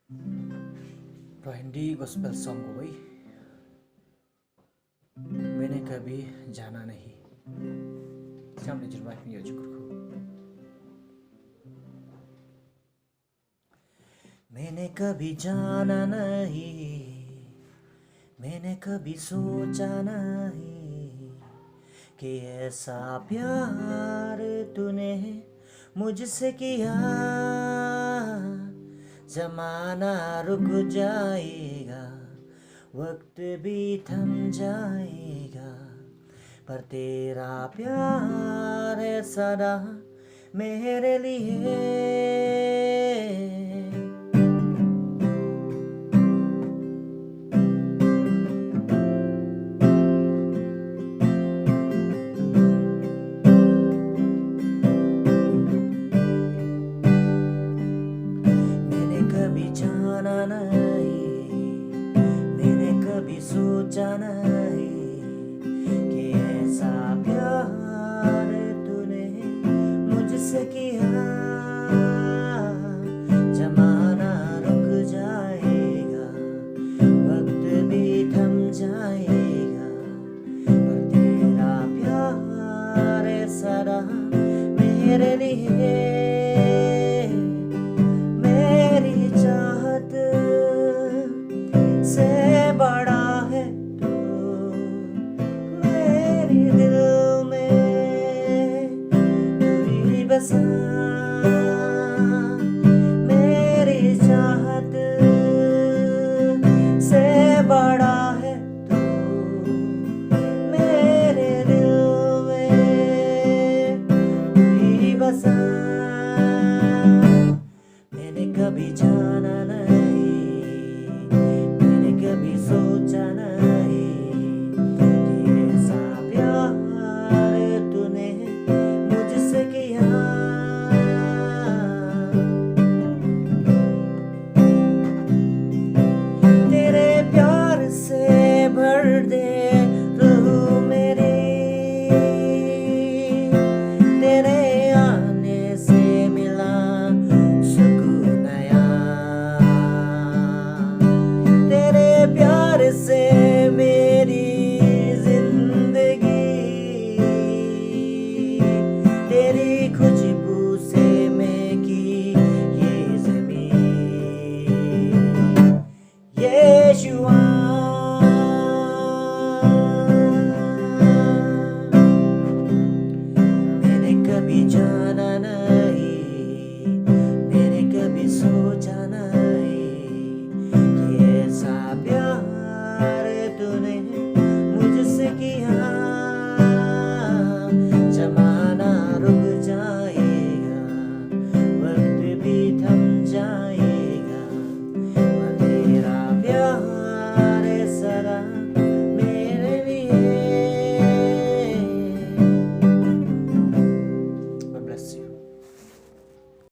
Hindi gospel song हो गई। मैंने कभी जाना नहीं। Siamo leggeri म्यूजिक को। मैंने कभी जाना नहीं, मैंने कभी सोचा नहीं कि ऐसा प्यार तूने मुझसे किया। जमाना रुक जाएगा, वक्त भी थम जाएगा, पर तेरा प्यार है सदा मेरे लिए। मैंने कभी जाना नहीं, मैंने कभी सोचा नहीं कि ऐसा प्यार तूने मुझसे किया। जमाना रुक जाएगा, वक्त भी थम जाएगा, पर तेरा प्यार है सदा मेरे लिए। मेरी चाहत से बड़ा है तू मेरे दिल में, तू ही बसा। मेरी चाहत से बड़ा है तू मेरे दिल में, तू ही बसा। मैंने कभी जाना नहीं,